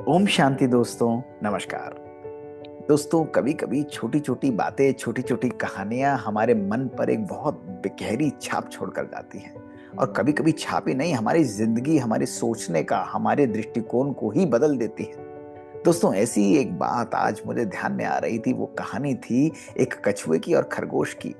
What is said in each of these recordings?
ओम शांति दोस्तों। नमस्कार दोस्तों। कभी कभी छोटी छोटी बातें, छोटी छोटी कहानियां हमारे मन पर एक बहुत गहरी छाप छोड़कर जाती हैं। और कभी कभी छाप ही नहीं, हमारी जिंदगी, हमारे सोचने का, हमारे दृष्टिकोण को ही बदल देती है। दोस्तों, ऐसी ही एक बात आज मुझे ध्यान में आ रही थी। वो कहानी थी एक कछुए की और खरगोश की,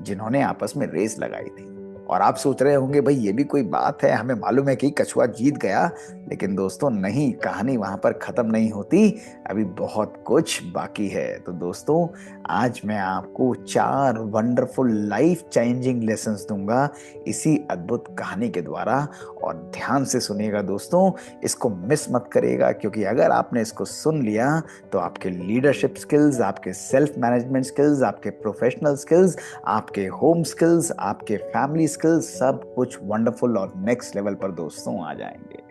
जिन्होंने आपस में रेस लगाई थी। और आप सोच रहे होंगे, भाई ये भी कोई बात है, हमें मालूम है कि कछुआ जीत गया। लेकिन दोस्तों नहीं, कहानी वहां पर खत्म नहीं होती। अभी बहुत कुछ बाकी है। तो दोस्तों, आज मैं आपको 4 वंडरफुल लाइफ चेंजिंग लेसन्स दूंगा इसी अद्भुत कहानी के द्वारा। और ध्यान से सुनिएगा दोस्तों, इसको मिस मत करिएगा, क्योंकि अगर आपने इसको सुन लिया तो आपके लीडरशिप स्किल्स, आपके सेल्फ मैनेजमेंट स्किल्स, आपके प्रोफेशनल स्किल्स, आपके होम स्किल्स, आपके फैमिली स्किल्स, सब कुछ वंडरफुल और नेक्स्ट लेवल पर दोस्तों आ जाएंगे।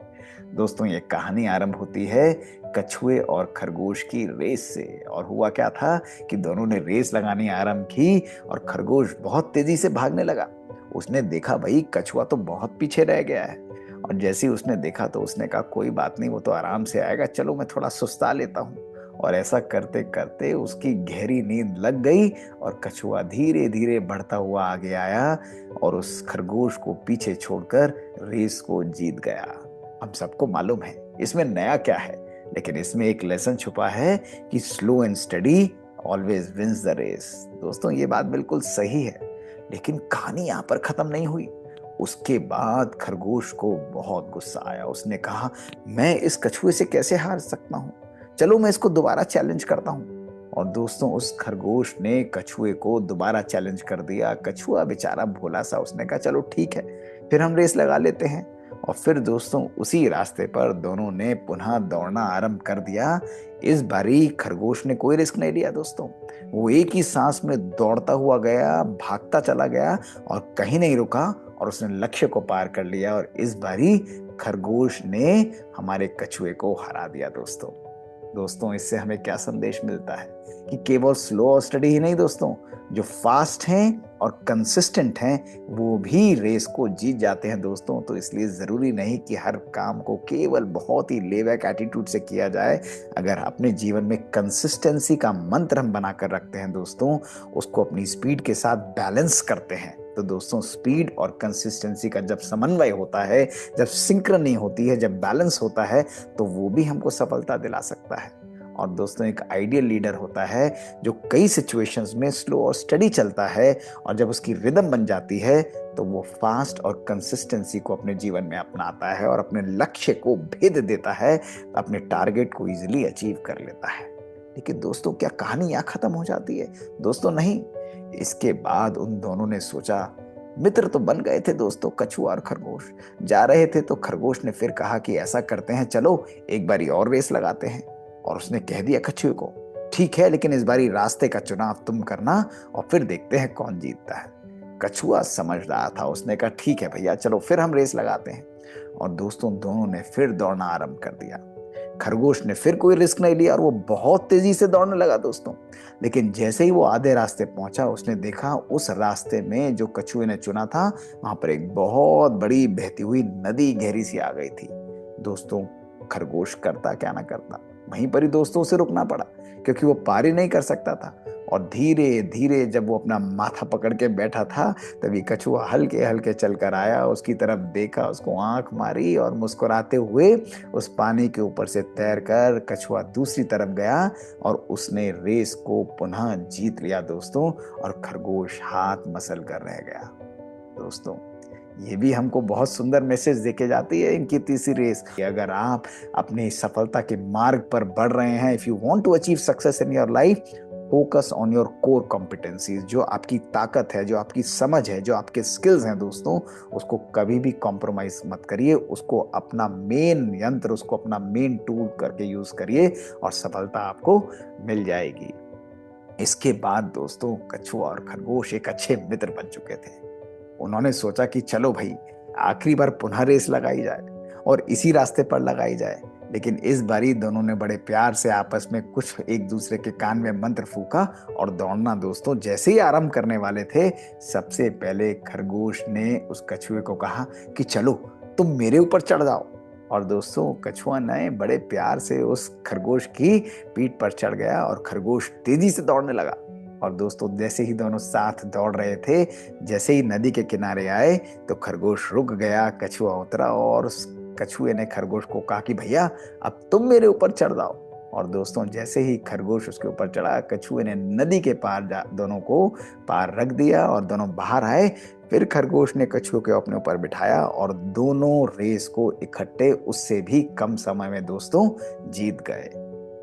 दोस्तों, ये कहानी आरंभ होती है कछुए और खरगोश की रेस से। और हुआ क्या था कि दोनों ने रेस लगानी आरंभ की और खरगोश बहुत तेजी से भागने लगा। उसने देखा भाई कछुआ तो बहुत पीछे रह गया है। और जैसे ही उसने देखा तो उसने कहा कोई बात नहीं, वो तो आराम से आएगा, चलो मैं थोड़ा सुस्ता लेता हूँ। और ऐसा करते करते उसकी गहरी नींद लग गई और कछुआ धीरे धीरे बढ़ता हुआ आगे आया और उस खरगोश को पीछे छोड़कर रेस को जीत गया। हम सबको मालूम है इसमें नया क्या है, लेकिन इसमें एक लेसन छुपा है कि slow and steady always wins the race. दोस्तों, ये बात बिल्कुल सही है। लेकिन कहानी यहां पर खत्म नहीं हुई। उसके बाद खरगोश को बहुत गुस्सा आया। उसने कहा, मैं इस कछुए से कैसे हार सकता हूं, चलो मैं इसको दोबारा चैलेंज करता हूं। और दोस्तों, उस खरगोश ने कछुए को दोबारा चैलेंज कर दिया। कछुआ बेचारा भोला सा, उसने कहा चलो ठीक है, फिर हम रेस लगा लेते हैं। और फिर दोस्तों, उसी रास्ते पर दोनों ने पुनः दौड़ना आरंभ कर दिया। इस बारी खरगोश ने कोई रिस्क नहीं लिया दोस्तों। वो एक ही सांस में दौड़ता हुआ गया, भागता चला गया और कहीं नहीं रुका। और उसने लक्ष्य को पार कर लिया। और इस बारी खरगोश ने हमारे कछुए को हरा दिया दोस्तों। दोस्तों, इससे हमें क्या संदेश मिलता है कि केवल स्लो और स्टडी ही नहीं दोस्तों, जो फास्ट हैं और कंसिस्टेंट हैं वो भी रेस को जीत जाते हैं दोस्तों। तो इसलिए जरूरी नहीं कि हर काम को केवल बहुत ही लेवैक एटीट्यूड से किया जाए। अगर अपने जीवन में कंसिस्टेंसी का मंत्र हम बनाकर रखते हैं दोस्तों, उसको अपनी स्पीड के साथ बैलेंस करते हैं, तो दोस्तों स्पीड और कंसिस्टेंसी का जब समन्वय होता है, जब सिंक्रनी होती है, जब बैलेंस होता है, तो वो भी हमको सफलता दिला सकता है। और दोस्तों, एक आइडियल लीडर होता है जो कई सिचुएशंस में स्लो और स्टडी चलता है। और जब उसकी रिदम बन जाती है तो वो फास्ट और कंसिस्टेंसी को अपने जीवन में अपनाता है और अपने लक्ष्य को भेद देता है, अपने टारगेट को इजीली अचीव कर लेता है। लेकिन दोस्तों, क्या कहानी यहाँ खत्म हो जाती है? दोस्तों नहीं। इसके बाद उन दोनों ने सोचा, मित्र तो बन गए थे दोस्तों कछुआ और खरगोश। जा रहे थे तो खरगोश ने फिर कहा कि ऐसा करते हैं, चलो एक बारी और रेस लगाते हैं। और उसने कह दिया कछुए को, ठीक है, लेकिन इस बारी रास्ते का चुनाव तुम करना और फिर देखते हैं कौन जीतता है। कछुआ समझदार था, उसने कहा ठीक है भैया, चलो फिर हम रेस लगाते हैं। और दोस्तों, दोनों ने फिर दौड़ना आरंभ कर दिया। खरगोश ने फिर कोई रिस्क नहीं लिया और वो बहुत तेजी से दौड़ने लगा दोस्तों। लेकिन जैसे ही वो आधे रास्ते पहुंचा, उसने देखा उस रास्ते में जो कछुए ने चुना था, वहां पर एक बहुत बड़ी बहती हुई नदी गहरी सी आ गई थी। दोस्तों, खरगोश करता क्या ना करता, वहीं पर ही दोस्तों उसे रुकना पड़ा, क्योंकि वो पार ही नहीं कर सकता था। और धीरे धीरे जब वो अपना माथा पकड़ के बैठा था, तभी कछुआ हल्के हल्के चलकर आया, उसकी तरफ देखा, उसको आंख मारी और मुस्कुराते हुए उस पानी के ऊपर से तैरकर कछुआ दूसरी तरफ गया और उसने रेस को पुनः जीत लिया दोस्तों। और खरगोश हाथ मसल कर रह गया दोस्तों। ये भी हमको बहुत सुंदर मैसेज देके जाती है इनकी तीसरी रेस कि अगर आप अपनी सफलता के मार्ग पर बढ़ रहे हैं, if you want to achieve success in your life, focus on your core competencies. जो आपकी ताकत है, जो आपकी समझ है, जो आपके स्किल्स हैं दोस्तों, उसको कभी भी कॉम्प्रोमाइज मत करिए। उसको अपना मेन यंत्र, उसको अपना मेन टूल करके यूज करिए और सफलता आपको मिल जाएगी। इसके बाद दोस्तों, कछुआ और खरगोश एक अच्छे मित्र बन चुके थे। उन्होंने सोचा कि चलो भाई, आखिरी बार पुनः रेस लगाई जाए और इसी रास्ते पर लगाई जाए। लेकिन इस बारी दोनों ने बड़े प्यार से आपस में कुछ एक दूसरे के कान में मंत्र फूका और दौड़ना दोस्तों जैसे ही आरंभ करने वाले थे, सबसे पहले खरगोश ने उस कछुए को कहा कि चलो तुम मेरे ऊपर चढ़ जाओ। और दोस्तों कछुआ नए बड़े प्यार से उस खरगोश की पीठ पर चढ़ गया और खरगोश तेजी से दौड़ने लगा। और दोस्तों जैसे ही दोनों साथ दौड़ रहे थे, जैसे ही नदी के किनारे आए तो खरगोश रुक गया, कछुआ उतरा और उस कछुए ने खरगोश को कहा कि भैया अब तुम मेरे ऊपर चढ़ जाओ। और दोस्तों जैसे ही खरगोश उसके ऊपर चढ़ा, कछुए ने नदी के पार दोनों को पार रख दिया और दोनों बाहर आए। फिर खरगोश ने कछुए को अपने ऊपर बिठाया और दोनों रेस को इकट्ठे उससे भी कम समय में दोस्तों जीत गए।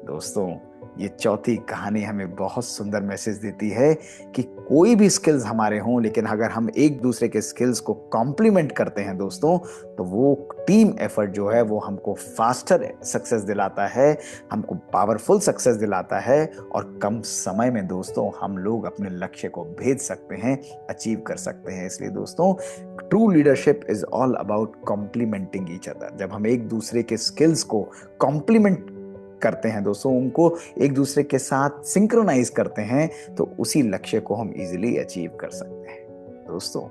दोस्तों ये चौथी कहानी हमें बहुत सुंदर मैसेज देती है कि कोई भी स्किल्स हमारे हों, लेकिन अगर हम एक दूसरे के स्किल्स को कॉम्प्लीमेंट करते हैं दोस्तों, तो वो टीम एफर्ट जो है वो हमको फास्टर सक्सेस दिलाता है, हमको पावरफुल सक्सेस दिलाता है और कम समय में दोस्तों हम लोग अपने लक्ष्य को भेज सकते हैं, अचीव कर सकते हैं। इसलिए दोस्तों true leadership is all about complementing each other. जब हम एक दूसरे के स्किल्स को कॉम्प्लीमेंट करते हैं दोस्तों, उनको एक दूसरे के साथ सिंक्रोनाइज करते हैं, तो उसी लक्ष्य को हम इजीली अचीव कर सकते हैं दोस्तों।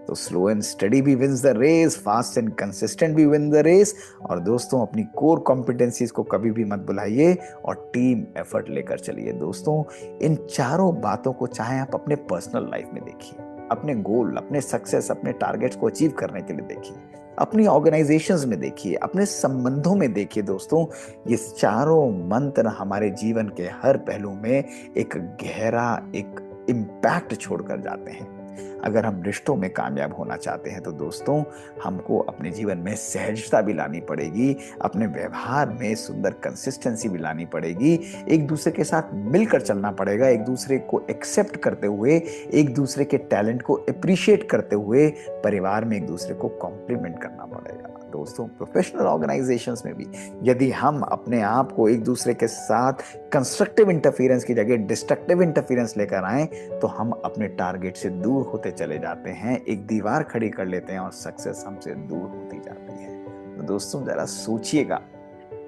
तो स्लो एंड स्टडी भी wins the race, fast and consistent भी विन द रेस। और दोस्तों अपनी कोर कॉम्पिटेंसीज को कभी भी मत भुलाइए और टीम एफर्ट लेकर चलिए। दोस्तों इन चारों बातों को चाहे आप अपने पर्सनल लाइफ में देखिए, अपने गोल, अपने सक्सेस, अपने टारगेट्स को अचीव करने के लिए देखिए, अपनी ऑर्गेनाइजेशंस में देखिए, अपने संबंधों में देखिए। दोस्तों ये चारों मंत्र हमारे जीवन के हर पहलू में एक गहरा एक इम्पैक्ट छोड़कर जाते हैं। अगर हम रिश्तों में कामयाब होना चाहते हैं तो दोस्तों हमको अपने जीवन में सहजता भी लानी पड़ेगी, अपने व्यवहार में सुंदर कंसिस्टेंसी भी लानी पड़ेगी, एक दूसरे के साथ मिलकर चलना पड़ेगा, एक दूसरे को एक्सेप्ट करते हुए, एक दूसरे के टैलेंट को अप्रिशिएट करते हुए परिवार में एक दूसरे को कॉम्प्लीमेंट करना पड़ेगा। दोस्तों प्रोफेशनल ऑर्गेनाइजेशंस में भी यदि हम अपने आप को एक दूसरे के साथ कंस्ट्रक्टिव इंटरफेरेंस की जगह डिस्ट्रक्टिव इंटरफेरेंस लेकर आए, तो हम अपने टारगेट से दूर होते चले जाते हैं, एक दीवार खड़ी कर लेते हैं और सक्सेस हमसे दूर होती जाती है। तो दोस्तों जरा सोचिएगा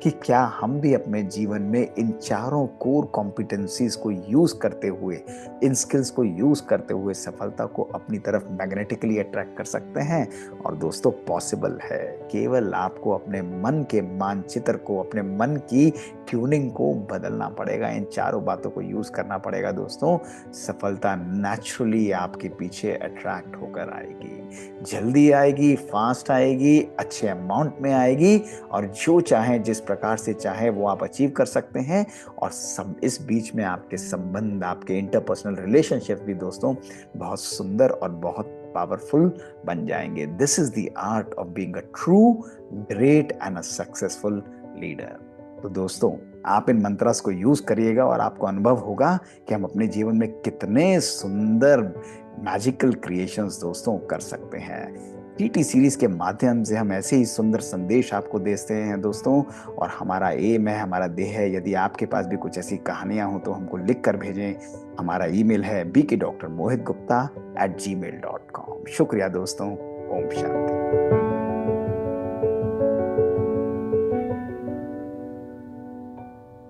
कि क्या हम भी अपने जीवन में इन चारों कोर कॉम्पिटेंसीज को यूज करते हुए, इन स्किल्स को यूज करते हुए सफलता को अपनी तरफ मैग्नेटिकली अट्रैक्ट कर सकते हैं। और दोस्तों पॉसिबल है, केवल आपको अपने मन के मानचित्र को, अपने मन की ट्यूनिंग को बदलना पड़ेगा, इन चारों बातों को यूज करना पड़ेगा। दोस्तों सफलता नेचुरली आपके पीछे अट्रैक्ट होकर आएगी, जल्दी आएगी, फास्ट आएगी, अच्छे अमाउंट में आएगी और जो चाहे, जिस प्रकार से चाहे वो आप अचीव कर सकते हैं। और सब इस बीच में आपके संबंध, आपके इंटरपर्सनल रिलेशनशिप भी दोस्तों बहुत सुंदर और बहुत पावरफुल बन जाएंगे। This is the art of being a true, great and a successful leader. तो दोस्तों आप इन मंत्रास को यूज करिएगा और आपको अनुभव होगा कि हम अपने जीवन में कितने सुंदर मैजिकल क्रिएशंस दोस्तों कर सकते हैं। टीटी सीरीज के माध्यम से हम ऐसे ही सुंदर संदेश आपको देते हैं दोस्तों, और हमारा एम है, हमारा देह है, यदि आपके पास भी कुछ ऐसी कहानियां हो तो हमको लिख कर भेजें। हमारा ईमेल है bkdrmohitgupta@gmail.com। शुक्रिया दोस्तों। ओम शांति।